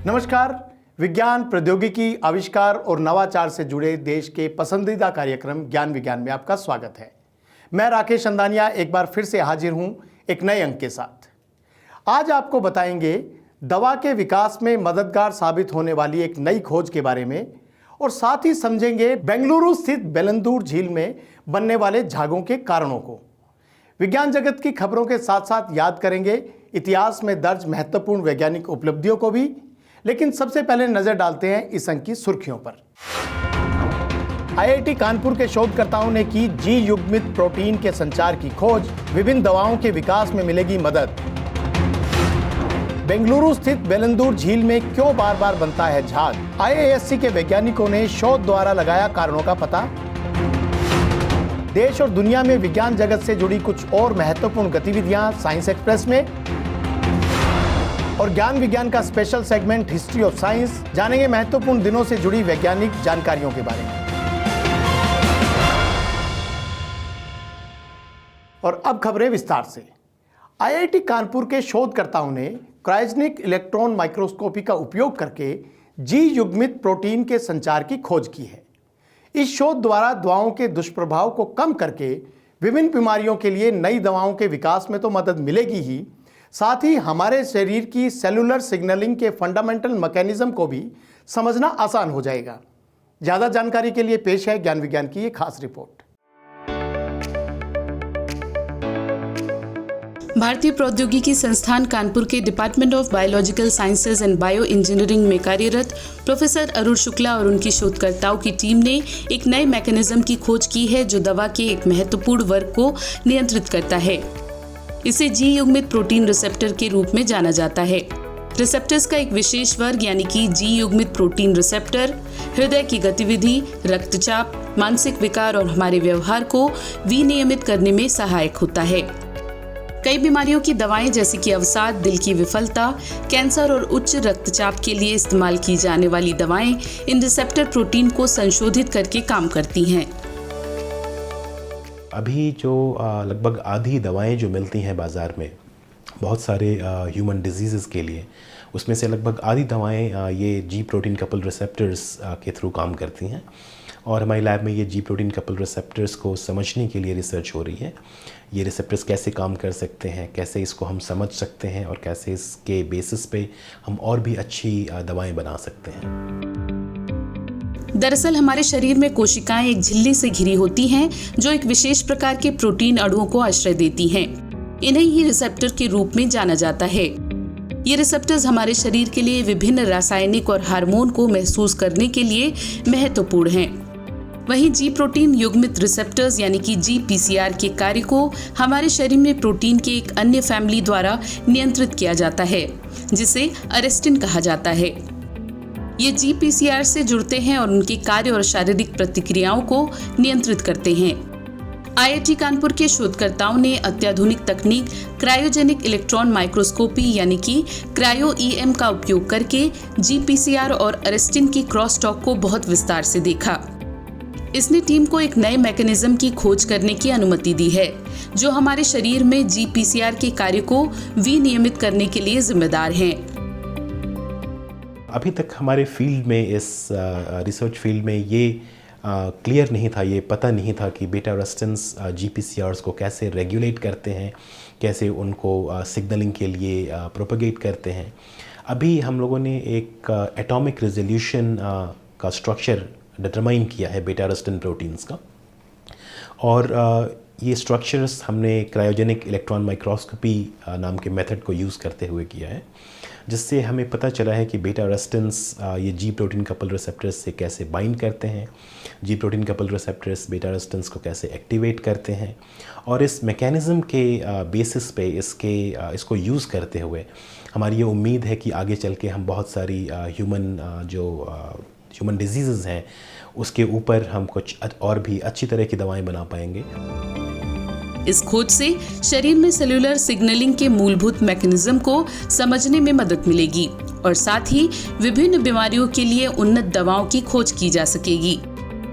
नमस्कार। विज्ञान, प्रौद्योगिकी, आविष्कार और नवाचार से जुड़े देश के पसंदीदा कार्यक्रम ज्ञान विज्ञान में आपका स्वागत है। मैं राकेश अंदानिया एक बार फिर से हाजिर हूं एक नए अंक के साथ। आज आपको बताएंगे दवा के विकास में मददगार साबित होने वाली एक नई खोज के बारे में और साथ ही समझेंगे बेंगलुरु स्थित बेलंदूर झील में बनने वाले झागों के कारणों को। विज्ञान जगत की खबरों के साथ साथ याद करेंगे इतिहास में दर्ज महत्वपूर्ण वैज्ञानिक उपलब्धियों को भी। लेकिन सबसे पहले नजर डालते हैं इस अंक की सुर्खियों पर। आईआईटी कानपुर के शोधकर्ताओं ने की जी युग्मित प्रोटीन के संचार की खोज, विभिन्न दवाओं के विकास में मिलेगी मदद। बेंगलुरु स्थित बेलंदूर झील में क्यों बार बार बनता है झाग, आईआईएससी के वैज्ञानिकों ने शोध द्वारा लगाया कारणों का पता। देश और दुनिया में विज्ञान जगत से जुड़ी कुछ और महत्वपूर्ण गतिविधियां साइंस एक्सप्रेस में, और ज्ञान विज्ञान का special segment history of science, जानेंगे महत्वपूर्ण दिनों से जुड़ी वैज्ञानिक जानकारियों के बारे में। और अब खबरें विस्तार से। आईआईटी कानपुर के शोधकर्ताओं ने क्रायोजेनिक इलेक्ट्रॉन माइक्रोस्कोपी का उपयोग करके जी युग्मित प्रोटीन के संचार की खोज की है। इस शोध द्वारा दवाओं के दुष्प्रभाव को कम करके विभिन्न बीमारियों के लिए नई दवाओं के विकास में तो मदद मिलेगी ही, साथ ही हमारे शरीर की सेलुलर सिग्नलिंग के फंडामेंटल मैकेनिज्म को भी समझना आसान हो जाएगा। ज्यादा जानकारी के लिए पेश है ज्ञान विज्ञान की ये खास रिपोर्ट। भारतीय प्रौद्योगिकी संस्थान कानपुर के department of biological sciences and bio engineering में कार्यरत प्रोफेसर अरुण शुक्ला और उनकी शोधकर्ताओं की टीम ने एक नए मैकेनिज्म की खोज की है जो दवा के एक महत्वपूर्ण वर्ग को नियंत्रित करता है। इसे जी युग्मित प्रोटीन रिसेप्टर के रूप में जाना जाता है। रिसेप्टर्स का एक विशेष वर्ग यानी कि जी युग्मित प्रोटीन रिसेप्टर हृदय की गतिविधि, रक्तचाप, मानसिक विकार और हमारे व्यवहार को विनियमित करने में सहायक होता है। कई बीमारियों की दवाएं जैसे कि अवसाद, दिल की विफलता, कैंसर और उच्च रक्तचाप के लिए इस्तेमाल की जाने वाली दवाएं इन रिसेप्टर प्रोटीन को संशोधित करके काम करती हैं। अभी जो लगभग आधी दवाएं जो मिलती हैं बाज़ार में बहुत सारे ह्यूमन डिजीज़ के लिए, उसमें से लगभग आधी दवाएं ये जी प्रोटीन कपल रिसेप्टर्स के थ्रू काम करती हैं। और हमारी लैब में ये जी प्रोटीन कपल रिसेप्टर्स को समझने के लिए रिसर्च हो रही है। ये रिसेप्टर्स कैसे काम कर सकते हैं, कैसे इसको हम समझ सकते हैं और कैसे इसके बेसिस पे हम और भी अच्छी दवाएं बना सकते हैं। दरअसल हमारे शरीर में कोशिकाएं एक झिल्ली से घिरी होती हैं जो एक विशेष प्रकार के प्रोटीन अणुओं को आश्रय देती हैं। इन्हें ही रिसेप्टर के रूप में जाना जाता है। ये रिसेप्टर्स हमारे शरीर के लिए विभिन्न रासायनिक और हार्मोन को महसूस करने के लिए महत्वपूर्ण हैं। वहीं जी प्रोटीन युग्मित रिसेप्टर्स यानी कि GPCR के कार्य को हमारे शरीर में प्रोटीन के एक अन्य फैमिली द्वारा नियंत्रित किया जाता है जिसे अरेस्टिन कहा जाता है। ये GPCR से जुड़ते हैं और उनके कार्य और शारीरिक प्रतिक्रियाओं को नियंत्रित करते हैं। आईआईटी कानपुर के शोधकर्ताओं ने अत्याधुनिक तकनीक क्रायोजेनिक इलेक्ट्रॉन माइक्रोस्कोपी यानी कि क्रायो EM का उपयोग करके GPCR और अरेस्टिन की क्रॉस टॉक को बहुत विस्तार से देखा। इसने टीम को एक नए मैकेनिज्म की खोज करने की अनुमति दी है जो हमारे शरीर में GPCR के कार्य को विनियमित करने के लिए जिम्मेदार हैं। अभी तक हमारे फील्ड में, इस रिसर्च फील्ड में ये क्लियर नहीं था, ये पता नहीं था कि बीटा अरेस्टिन्स GPCRs को कैसे रेगुलेट करते हैं, कैसे उनको सिग्नलिंग के लिए प्रोपेगेट करते हैं। अभी हम लोगों ने एक एटॉमिक रेजोल्यूशन का स्ट्रक्चर डिटरमाइन किया है बीटा अरेस्टिन प्रोटीन्स का, और ये स्ट्रक्चर्स हमने क्रायोजेनिक इलेक्ट्रॉन माइक्रोस्कोपी नाम के मेथड को यूज़ करते हुए किया है, जिससे हमें पता चला है कि बीटा अरेस्टिन्स ये जी प्रोटीन कपल रिसेप्टर्स से कैसे बाइंड करते हैं, G protein couple receptors beta arrestins को कैसे एक्टिवेट करते हैं, और इस मैकेनिज़्म के बेसिस पे इसको यूज़ करते हुए हमारी ये उम्मीद है कि आगे चल के हम बहुत सारी ह्यूमन डिजीज़ हैं उसके ऊपर हम कुछ और भी अच्छी तरह की दवाएं बना पाएंगे। इस खोज से शरीर में सेलुलर सिग्नलिंग के मूलभूत मैकेनिज्म को समझने में मदद मिलेगी और साथ ही विभिन्न बीमारियों के लिए उन्नत दवाओं की खोज की जा सकेगी।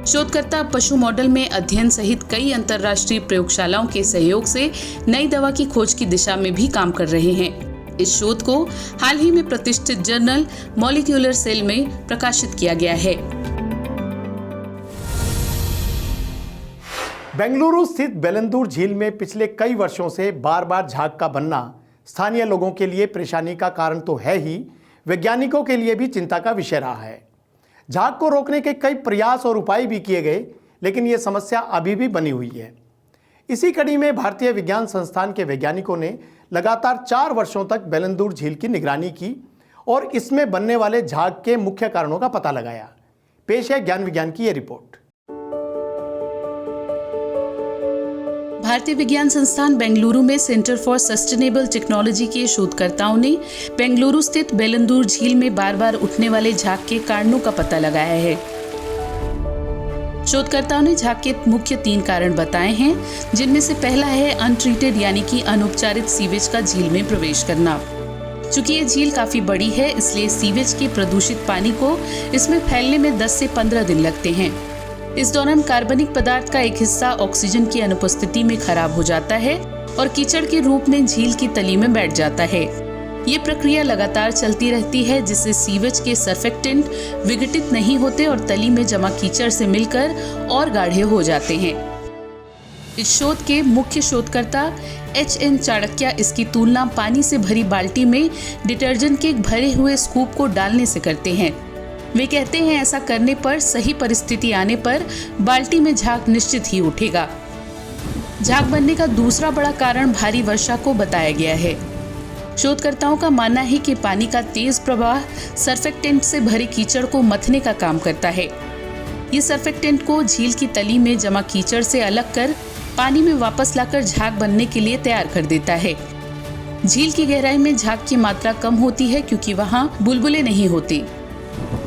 शोधकर्ता पशु मॉडल में अध्ययन सहित कई अंतर्राष्ट्रीय प्रयोगशालाओं के सहयोग से नई दवा की खोज की दिशा में भी काम कर रहे हैं। इस शोध को हाल ही में प्रतिष्ठित जर्नल मॉलिक्यूलर सेल में प्रकाशित किया गया है। बेंगलुरु स्थित बेलंदूर झील में पिछले कई वर्षों से बार बार झाग का बनना स्थानीय लोगों के लिए परेशानी का कारण तो है ही, वैज्ञानिकों के लिए भी चिंता का विषय रहा है। झाग को रोकने के कई प्रयास और उपाय भी किए गए, लेकिन ये समस्या अभी भी बनी हुई है। इसी कड़ी में भारतीय विज्ञान संस्थान के वैज्ञानिकों ने लगातार 4 वर्षों तक बेलंदूर झील की निगरानी की और इसमें बनने वाले झाग के मुख्य कारणों का पता लगाया। पेश है ज्ञान विज्ञान की ये रिपोर्ट। भारतीय विज्ञान संस्थान बेंगलुरु में सेंटर फॉर सस्टेनेबल टेक्नोलॉजी के शोधकर्ताओं ने बेंगलुरु स्थित बेलंदूर झील में बार बार उठने वाले झाग के कारणों का पता लगाया है। शोधकर्ताओं ने झाग के मुख्य 3 कारण बताए हैं, जिनमें से पहला है अनट्रीटेड यानी कि अनुपचारित सीवेज का झील में प्रवेश करना। चूंकि ये झील काफी बड़ी है, इसलिए सीवेज के प्रदूषित पानी को इसमें फैलने में 10 से 15 दिन लगते हैं। इस दौरान कार्बनिक पदार्थ का एक हिस्सा ऑक्सीजन की अनुपस्थिति में खराब हो जाता है और कीचड़ के रूप में झील की तली में बैठ जाता है। ये प्रक्रिया लगातार चलती रहती है, जिससे सीवेज के सर्फेक्टेंट विघटित नहीं होते और तली में जमा कीचड़ से मिलकर और गाढ़े हो जाते हैं। इस शोध के मुख्य शोधकर्ता HN चाणक्य इसकी तुलना पानी से भरी बाल्टी में डिटर्जेंट के भरे हुए स्कूप को डालने से करते हैं। वे कहते हैं ऐसा करने पर सही परिस्थिति आने पर बाल्टी में झाग निश्चित ही उठेगा। झाग बनने का दूसरा बड़ा कारण भारी वर्षा को बताया गया है। शोधकर्ताओं का मानना है कि पानी का तेज प्रवाह सर्फेक्टेंट से भरे कीचड़ को मथने का काम करता है। ये सर्फेक्टेंट को झील की तली में जमा कीचड़ से अलग कर पानी में वापस लाकर झाग बनने के लिए तैयार कर देता है। झील की गहराई में झाग की मात्रा कम होती है क्योंकि वहाँ बुलबुले नहीं होते,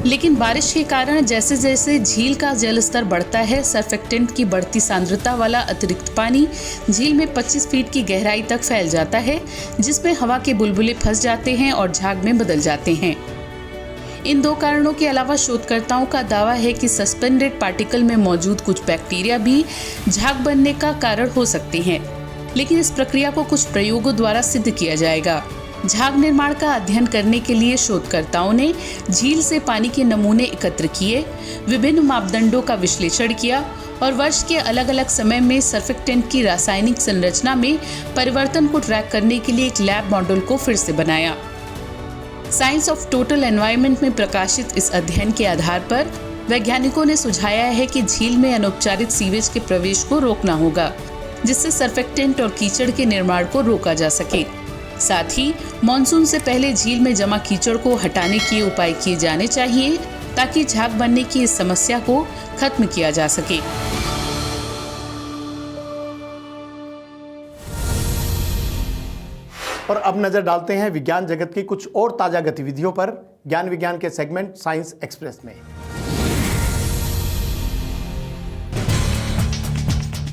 लेकिन बारिश के कारण जैसे जैसे झील का जल स्तर बढ़ता है, सर्फेक्टेंट की बढ़ती सांद्रता वाला अतिरिक्त पानी झील में 25 फीट की गहराई तक फैल जाता है, जिसमें हवा के बुलबुले फंस जाते हैं और झाग में बदल जाते हैं। इन 2 कारणों के अलावा शोधकर्ताओं का दावा है कि सस्पेंडेड पार्टिकल में मौजूद कुछ बैक्टीरिया भी झाग बनने का कारण हो सकते हैं, लेकिन इस प्रक्रिया को कुछ प्रयोगों द्वारा सिद्ध किया जाएगा। झाग निर्माण का अध्ययन करने के लिए शोधकर्ताओं ने झील से पानी के नमूने एकत्र किए, विभिन्न मापदंडों का विश्लेषण किया और वर्ष के अलग अलग समय में सर्फेक्टेंट की रासायनिक संरचना में परिवर्तन को ट्रैक करने के लिए एक लैब मॉडल को फिर से बनाया। साइंस ऑफ टोटल एनवायरनमेंट में प्रकाशित इस अध्ययन के आधार पर वैज्ञानिकों ने सुझाया है कि झील में अनुपचारित सीवेज के प्रवेश को रोकना होगा, जिससे सर्फेक्टेंट और कीचड़ के निर्माण को रोका जा सके। साथ ही मॉनसून से पहले झील में जमा कीचड़ को हटाने के उपाय किए जाने चाहिए, ताकि झाग बनने की इस समस्या को खत्म किया जा सके। और अब नजर डालते हैं विज्ञान जगत की कुछ और ताजा गतिविधियों पर ज्ञान विज्ञान के सेगमेंट साइंस एक्सप्रेस में।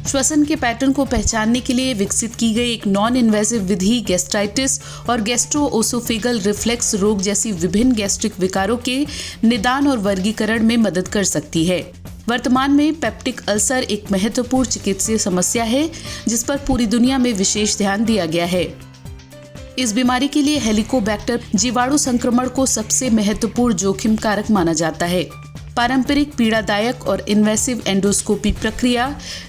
श्वसन के पैटर्न को पहचानने के लिए विकसित की गई एक नॉन इन्वेसिव विधि गैस्ट्राइटिस और गैस्ट्रोओसोफेगल रिफ्लेक्स रोग जैसी विभिन्न गैस्ट्रिक विकारों के निदान और वर्गीकरण में मदद कर सकती है। वर्तमान में पेप्टिक अल्सर एक महत्वपूर्ण चिकित्सीय समस्या है, जिस पर पूरी दुनिया में विशेष ध्यान दिया गया है। इस बीमारी के लिए हेलिकोबैक्टर जीवाणु संक्रमण को सबसे महत्वपूर्ण जोखिम कारक माना जाता है। पारंपरिक पीड़ादायक और इन्वेसिव एंडोस्कोपी प्रक्रिया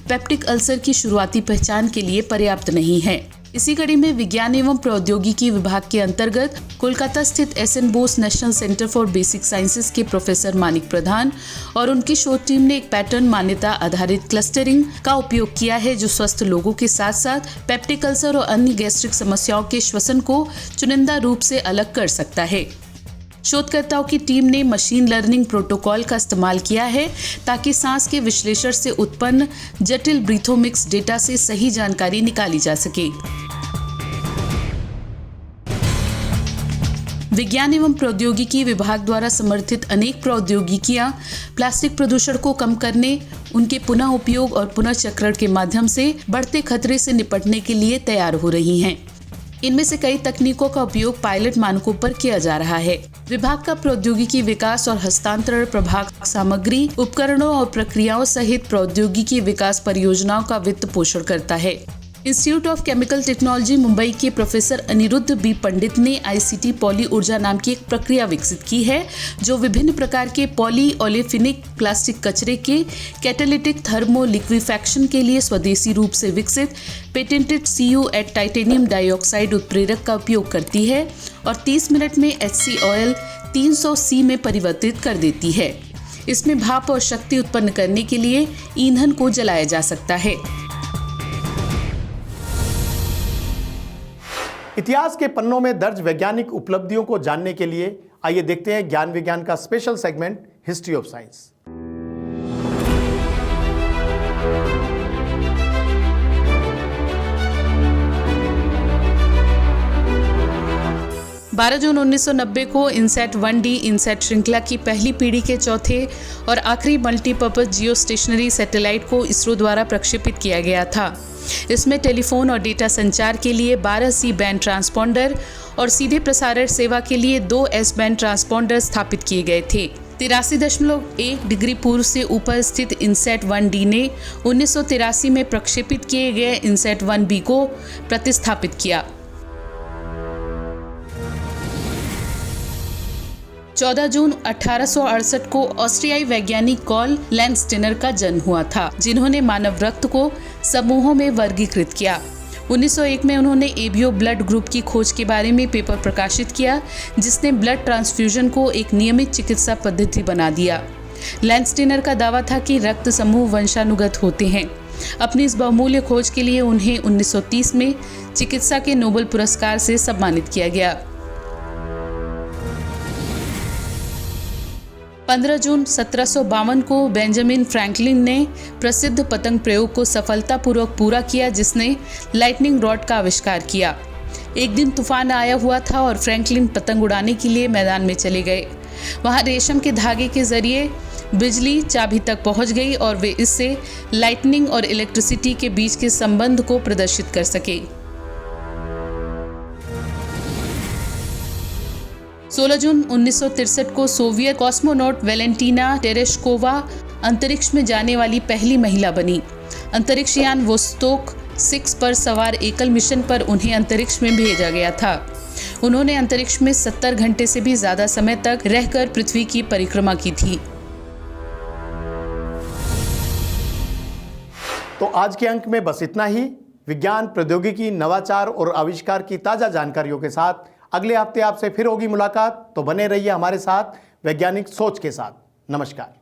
पेप्टिक अल्सर की शुरुआती पहचान के लिए पर्याप्त नहीं है। इसी कड़ी में विज्ञान एवं प्रौद्योगिकी विभाग के अंतर्गत कोलकाता स्थित SN Bose national centre for basic sciences के प्रोफेसर मानिक प्रधान और उनकी शोध टीम ने एक पैटर्न मान्यता आधारित क्लस्टरिंग का उपयोग किया है, जो स्वस्थ लोगों के साथ साथ पेप्टिक अल्सर और अन्य गैस्ट्रिक समस्याओं के श्वसन को चुनिंदा रूप से अलग कर सकता है। शोधकर्ताओं की टीम ने मशीन लर्निंग प्रोटोकॉल का इस्तेमाल किया है, ताकि सांस के विश्लेषण से उत्पन्न जटिल ब्रीथोमिक्स डेटा से सही जानकारी निकाली जा सके। विज्ञान एवं प्रौद्योगिकी विभाग द्वारा समर्थित अनेक प्रौद्योगिकियां प्लास्टिक प्रदूषण को कम करने, उनके पुनः उपयोग और पुनर्चक्रण के माध्यम से बढ़ते खतरे से निपटने के लिए तैयार हो रही हैं। इनमें से कई तकनीकों का उपयोग पायलट मानकों पर किया जा रहा है। विभाग का प्रौद्योगिकी विकास और हस्तांतरण प्रभाग सामग्री, उपकरणों और प्रक्रियाओं सहित प्रौद्योगिकी विकास परियोजनाओं का वित्त पोषण करता है। Institute of chemical technology Mumbai के प्रोफेसर अनिरुद्ध बी पंडित ने ICT पॉली ऊर्जा नाम की एक प्रक्रिया विकसित की है जो विभिन्न प्रकार के पॉली ओलेफिनिक प्लास्टिक कचरे के कैटालिटिक थर्मो लिक्विफैक्शन के लिए स्वदेशी रूप से विकसित patented CU at titanium dioxide उत्प्रेरक का उपयोग करती है और 30 मिनट में HC ऑयल 300 C में परिवर्तित कर देती है। इसमें भाप और शक्ति उत्पन्न करने के लिए ईंधन को जलाया जा सकता है। इतिहास के पन्नों में दर्ज वैज्ञानिक उपलब्धियों को जानने के लिए आइए देखते हैं ज्ञान विज्ञान का special segment history of science. बारह जून 1990 को इनसैट 1D इनसैट श्रृंखला की पहली पीढ़ी के चौथे और आखिरी मल्टीपर्पज जियो स्टेशनरी सैटेलाइट को इसरो द्वारा प्रक्षेपित किया गया था। इसमें टेलीफोन और डेटा संचार के लिए 12 C बैंड ट्रांसपॉन्डर और सीधे प्रसारण सेवा के लिए 2 S बैंड ट्रांसपॉन्डर स्थापित किए गए थे। 83.1 डिग्री पूर्व से ऊपर स्थित इनसैट 1D ने 1983 में प्रक्षेपित किए गए इनसैट 1B को प्रतिस्थापित किया। 14 जून 1868 को ऑस्ट्रियाई वैज्ञानिक कार्ल लैंडस्टेनर का जन्म हुआ था, जिन्होंने मानव रक्त को समूहों में वर्गीकृत किया। 1901 में उन्होंने एबियो ब्लड ग्रुप की खोज के बारे में पेपर प्रकाशित किया, जिसने ब्लड ट्रांसफ्यूजन को एक नियमित चिकित्सा पद्धति बना दिया। लैंडस्टेनर का दावा था कि रक्त समूह वंशानुगत होते हैं। अपनी इस बहुमूल्य खोज के लिए उन्हें 1930 में चिकित्सा के नोबेल पुरस्कार से सम्मानित किया गया। 15 जून 1752 को बेंजामिन फ्रैंकलिन ने प्रसिद्ध पतंग प्रयोग को सफलतापूर्वक पूरा किया, जिसने लाइटनिंग रॉड का आविष्कार किया। एक दिन तूफान आया हुआ था और फ्रैंकलिन पतंग उड़ाने के लिए मैदान में चले गए। वहां रेशम के धागे के जरिए बिजली चाबी तक पहुंच गई और वे इससे लाइटनिंग और इलेक्ट्रिसिटी के बीच के संबंध को प्रदर्शित कर सके। 16 जून 1963 को सोवियत कॉस्मोनॉट वैलेंटीना टेरेशकोवा अंतरिक्ष में जाने वाली पहली महिला बनी। अंतरिक्ष यान वोस्तोक 6 पर सवार एकल मिशन पर उन्हें अंतरिक्ष में भेजा गया था। उन्होंने अंतरिक्ष में 70 घंटे से भी ज्यादा समय तक रहकर पृथ्वी की परिक्रमा की थी। तो आज के अंक में बस इतना ही। विज्ञान, प्रौद्योगिकी, नवाचार और आविष्कार की ताजा जानकारियों के साथ अगले हफ्ते आपसे फिर होगी मुलाकात। तो बने रहिए हमारे साथ वैज्ञानिक सोच के साथ। नमस्कार।